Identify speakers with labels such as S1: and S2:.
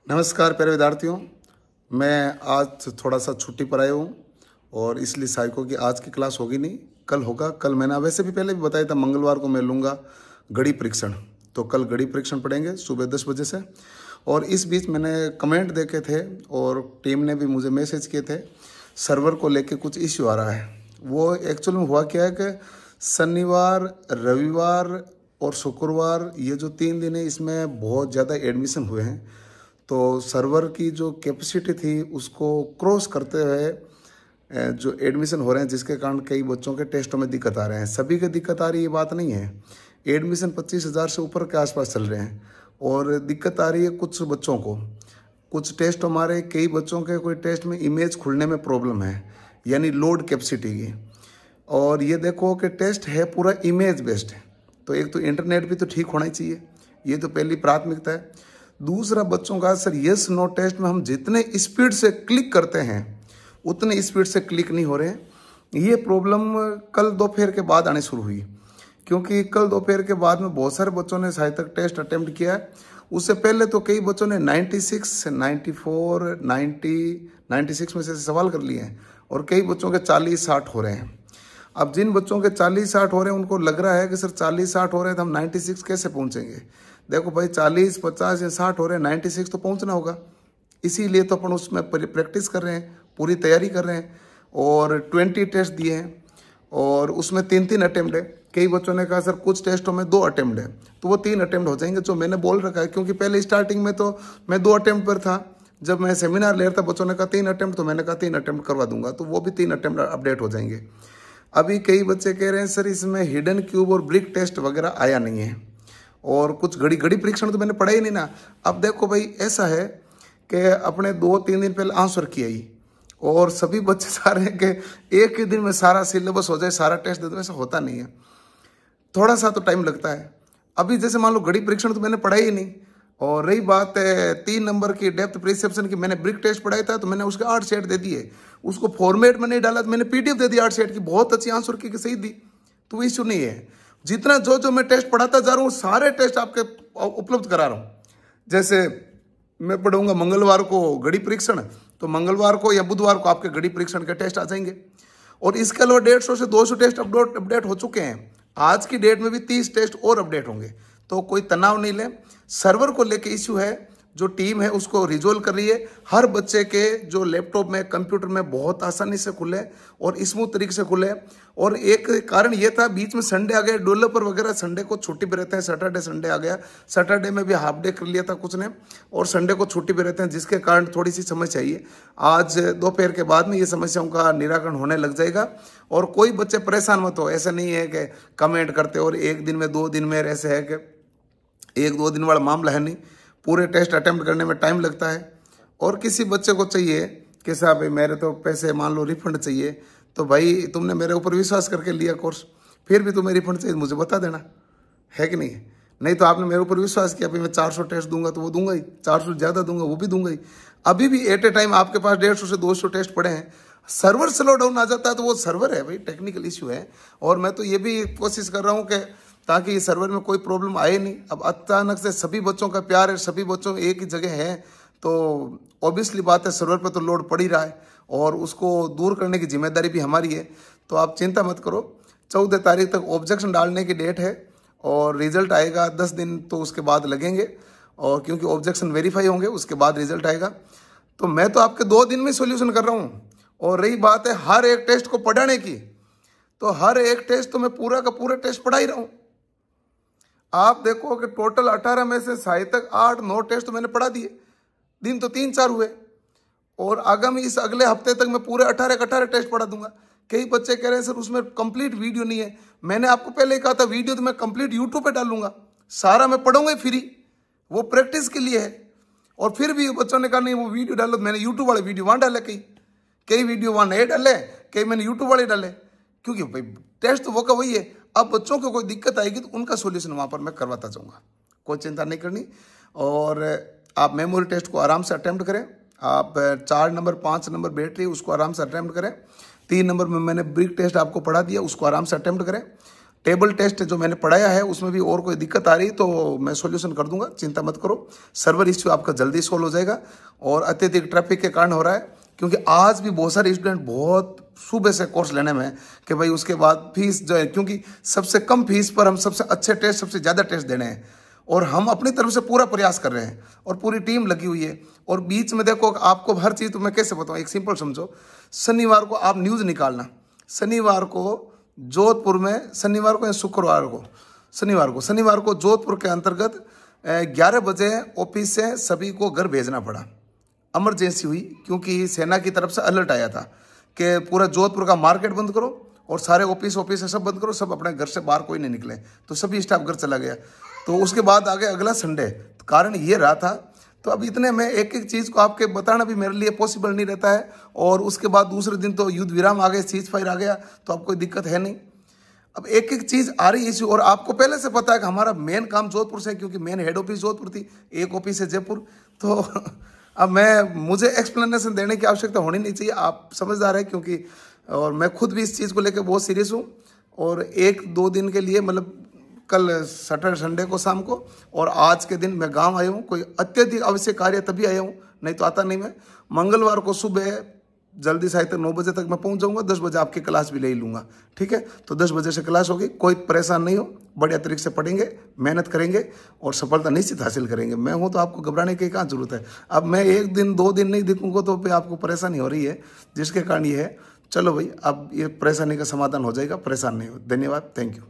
S1: नमस्कार प्यारे विद्यार्थियों। मैं आज थोड़ा सा छुट्टी पर आया हूँ और इसलिए साइको की आज की क्लास होगी नहीं, कल होगा। कल मैंने वैसे भी पहले भी बताया था मंगलवार को मैं लूँगा गणित परीक्षण, तो कल गणित परीक्षण पढ़ेंगे सुबह 10 बजे से। और इस बीच मैंने कमेंट देखे थे और टीम ने भी मुझे मैसेज किए थे, सर्वर को लेके कुछ इश्यू आ रहा है। वो एक्चुअल में हुआ क्या है कि शनिवार, रविवार और शुक्रवार ये जो 3 दिन है इसमें बहुत ज़्यादा एडमिशन हुए हैं, तो सर्वर की जो कैपेसिटी थी उसको क्रॉस करते हुए जो एडमिशन हो रहे हैं, जिसके कारण कई बच्चों के टेस्टों में दिक्कत आ रहे हैं। सभी के दिक्कत आ रही है ये बात नहीं है, एडमिशन 25,000 से ऊपर के आसपास चल रहे हैं और दिक्कत आ रही है कुछ बच्चों को। कुछ टेस्ट हमारे कई बच्चों के कोई टेस्ट में इमेज खुलने में प्रॉब्लम है, यानी लोड कैपेसिटी की। और ये देखो कि टेस्ट है पूरा इमेज बेस्ड है, तो एक तो इंटरनेट भी तो ठीक होना ही चाहिए, ये तो पहली प्राथमिकता है। दूसरा बच्चों का सर यस नो टेस्ट में हम जितने स्पीड से क्लिक करते हैं उतने स्पीड से क्लिक नहीं हो रहे हैं। ये प्रॉब्लम कल दोपहर के बाद आनी शुरू हुई, क्योंकि कल दोपहर के बाद में बहुत सारे बच्चों ने शायद तक टेस्ट अटेम्प्ट किया है। उससे पहले तो कई बच्चों ने 96, 94, 90, 96 में से सवाल कर लिए हैं और कई बच्चों के 40-60 हो रहे हैं। अब जिन बच्चों के 40-60 हो रहे हैं उनको लग रहा है कि सर 40-60 हो रहे हैं तो हम 96 कैसे पहुंचेंगे। देखो भाई 40, 50 या 60 हो रहे हैं, 96 तो पहुंचना होगा। इसीलिए तो अपन उसमें प्रैक्टिस कर रहे हैं, पूरी तैयारी कर रहे हैं। और 20 टेस्ट दिए हैं और उसमें 3-3 अटेम्प्ट है। कई बच्चों ने कहा सर कुछ टेस्टों में 2 अटेम्प्ट है, तो वो 3 अटेम्प्ट हो जाएंगे जो मैंने बोल रखा है। क्योंकि पहले स्टार्टिंग में तो मैं 2 अटेम्प्ट पर था, जब मैं सेमिनार ले रहा था बच्चों ने कहा 3 अटेम्प्ट, तो मैंने कहा 3 अटेम्प्ट करवा दूंगा, तो वो भी 3 अटेम्प्ट अपडेट हो जाएंगे। अभी कई बच्चे कह रहे हैं सर इसमें हिडन क्यूब और ब्रिक टेस्ट वगैरह आया नहीं है, और कुछ घड़ी परीक्षण तो मैंने पढ़ा ही नहीं ना। अब देखो भाई ऐसा है कि अपने 2-3 दिन पहले आंसर किया ही और सभी बच्चे चाह रहे हैं कि एक ही दिन में सारा सिलेबस हो जाए, सारा टेस्ट दे दो। ऐसा होता नहीं है, थोड़ा सा तो टाइम लगता है। अभी जैसे मान लो घड़ी परीक्षण तो मैंने पढ़ा ही नहीं, और रही बात है 3 नंबर की डेप्थ परसेप्शन की, मैंने ब्रिक टेस्ट पढ़ाया था तो मैंने उसके 8 सेट दे दिए। उसको फॉर्मेट में नहीं डाला तो मैंने पीडीएफ दे दी 8 सेट की, बहुत अच्छी आंसर की सही दी, तो वो इश्यू नहीं है। जितना जो मैं टेस्ट पढ़ाता जा रहा हूँ सारे टेस्ट आपके उपलब्ध करा रहा हूँ। जैसे मैं पढ़ूंगा मंगलवार को घड़ी परीक्षण, तो मंगलवार को या बुधवार को आपके घड़ी परीक्षण के टेस्ट आ जाएंगे। और इसके अलावा 150 से 200 टेस्ट अपडेट हो चुके हैं। आज की डेट में भी 30 टेस्ट और अपडेट होंगे, तो कोई तनाव नहीं ले। सर्वर को लेके इश्यू है, जो टीम है उसको रिजोल्व कर रही है। हर बच्चे के जो लैपटॉप में, कंप्यूटर में बहुत आसानी से खुले और स्मूथ तरीके से खुले। और एक कारण ये था बीच में संडे आ गया, डेवलपर वगैरह संडे को छुट्टी पे रहते हैं, सैटरडे संडे आ गया, सैटरडे में भी हाफ डे कर लिया था कुछ ने, और संडे को छुट्टी पे रहते हैं, जिसके कारण थोड़ी सी समस्या चाहिए। आज दोपहर के बाद में ये समस्याओं का निराकरण होने लग जाएगा। और कोई बच्चे परेशान मत हो, ऐसा नहीं है कि कमेंट करते और 1 दिन में 2 दिन में, ऐसे है कि 1-2 दिन वाला मामला है नहीं। पूरे टेस्ट अटेम्प्ट करने में टाइम लगता है। और किसी बच्चे को चाहिए कि साहब मेरे तो पैसे मान लो रिफंड चाहिए, तो भाई तुमने मेरे ऊपर विश्वास करके लिया कोर्स, फिर भी तुम्हें रिफंड चाहिए मुझे बता देना, है कि नहीं। नहीं तो आपने मेरे ऊपर विश्वास किया, भाई मैं 400 टेस्ट दूंगा तो वो दूंगा ही, 400 ज़्यादा दूंगा वो भी दूंगा ही। अभी भी एट ए टाइम आपके पास 150 से 200 टेस्ट पड़े हैं। सर्वर स्लो डाउन आ जाता है तो वो सर्वर है भाई, टेक्निकल इश्यू है। और मैं तो ये भी कोशिश कर रहा हूँ कि ताकि सर्वर में कोई प्रॉब्लम आए नहीं। अब अचानक से सभी बच्चों का प्यार है, सभी बच्चों एक ही जगह है, तो ऑब्वियसली बात है सर्वर पे तो लोड पड़ ही रहा है और उसको दूर करने की जिम्मेदारी भी हमारी है। तो आप चिंता मत करो, 14 तारीख तक ऑब्जेक्शन डालने की डेट है और रिजल्ट आएगा 10 दिन तो उसके बाद लगेंगे, और क्योंकि ऑब्जेक्शन वेरीफाई होंगे उसके बाद रिजल्ट आएगा। तो मैं तो आपके 2 दिन में सोल्यूशन कर रहा हूँ। और रही बात है हर एक टेस्ट को पढ़ाने की, तो हर एक टेस्ट तो मैं पूरा का पूरा टेस्ट पढ़ा ही रहा हूँ। आप देखो कि टोटल 18 में से शायद तक 8-9 टेस्ट तो मैंने पढ़ा दिए, दिन तो 3-4 हुए। और आगामी इस अगले हफ्ते तक मैं पूरे 18 के 18 टेस्ट पढ़ा दूंगा। कई बच्चे कह रहे हैं सर उसमें कंप्लीट वीडियो नहीं है। मैंने आपको पहले ही कहा था वीडियो तो मैं कंप्लीट यूट्यूब पे डालूंगा, सारा मैं पढ़ूंगा फ्री, वो प्रैक्टिस के लिए है। और फिर भी बच्चों ने कहा नहीं वो वीडियो डालो, मैंने यूट्यूब वाले वीडियो वहाँ डाले, कई वीडियो वहाँ नहीं डाले, कई मैंने यूट्यूब वाले डाले, क्योंकि भाई टेस्ट तो वो का वही है। अब बच्चों को कोई दिक्कत आएगी तो उनका सॉल्यूशन वहाँ पर मैं करवाता जाऊँगा, कोई चिंता नहीं करनी। और आप मेमोरी टेस्ट को आराम से अटेम्प्ट करें। आप 4 नंबर 5 नंबर बैटरी उसको आराम से अटेम्प्ट करें। 3 नंबर में मैंने ब्रिक टेस्ट आपको पढ़ा दिया, उसको आराम से अटेम्प्ट करें। टेबल टेस्ट जो मैंने पढ़ाया है उसमें भी और कोई दिक्कत आ रही तो मैं सॉल्यूशन कर दूंगा, चिंता मत करो। सर्वर इश्यू आपका जल्दी सोल्व हो जाएगा। और अत्यधिक ट्रैफिक के कारण हो रहा है, क्योंकि आज भी बहुत सारे स्टूडेंट बहुत सुबह से कोर्स लेने में कि भाई उसके बाद फीस जो है, क्योंकि सबसे कम फीस पर हम सबसे अच्छे टेस्ट, सबसे ज़्यादा टेस्ट देने हैं और हम अपनी तरफ से पूरा प्रयास कर रहे हैं और पूरी टीम लगी हुई है। और बीच में देखो आपको हर चीज़ तो मैं कैसे बताऊँ, एक सिंपल समझो, शनिवार को आप न्यूज़ निकालना, शनिवार को जोधपुर में, शनिवार को या शुक्रवार को, शनिवार को जोधपुर के अंतर्गत 11 बजे ऑफिस से सभी को घर भेजना पड़ा। इमरजेंसी हुई क्योंकि सेना की तरफ से अलर्ट आया था कि पूरा जोधपुर का मार्केट बंद करो और सारे ऑफिस से सब बंद करो, सब अपने घर से बाहर कोई नहीं निकले। तो सभी स्टाफ घर चला गया। तो उसके बाद आ गया अगला संडे, तो कारण ये रहा था। तो अब इतने में एक एक चीज़ को आपके बताना भी मेरे लिए पॉसिबल नहीं रहता है। और उसके बाद दूसरे दिन तो युद्ध विराम आ गया, सीज फायर आ गया, तो अब कोई दिक्कत है नहीं। अब एक एक चीज़ आ रही इश्यू, और आपको पहले से पता है कि हमारा मेन काम जोधपुर से है, क्योंकि मेन हेड ऑफिस जोधपुर थी, एक ऑफिस है जयपुर। तो अब मुझे एक्सप्लेनेशन देने की आवश्यकता होनी नहीं चाहिए, आप समझदार है, क्योंकि और मैं खुद भी इस चीज़ को लेकर बहुत सीरियस हूँ। और 1-2 दिन के लिए, मतलब कल सैटरडे संडे को शाम को और आज के दिन मैं गांव आया हूँ, कोई अत्यधिक आवश्यक कार्य तभी आया हूँ, नहीं तो आता नहीं मैं। मंगलवार को सुबह जल्दी से 9 बजे तक मैं पहुँच जाऊँगा, 10 बजे आपकी क्लास भी ले लूँगा, ठीक है। तो 10 बजे से क्लास होगी, कोई परेशान नहीं हो, बढ़िया तरीके से पढ़ेंगे, मेहनत करेंगे और सफलता निश्चित हासिल करेंगे। मैं हूँ तो आपको घबराने की कहाँ जरूरत है। अब मैं 1 दिन 2 दिन नहीं दिखूँगा तो फिर आपको परेशानी हो रही है, जिसके कारण ये है। चलो भाई, अब ये परेशानी का समाधान हो जाएगा, परेशान नहीं हो। धन्यवाद, थैंक यू।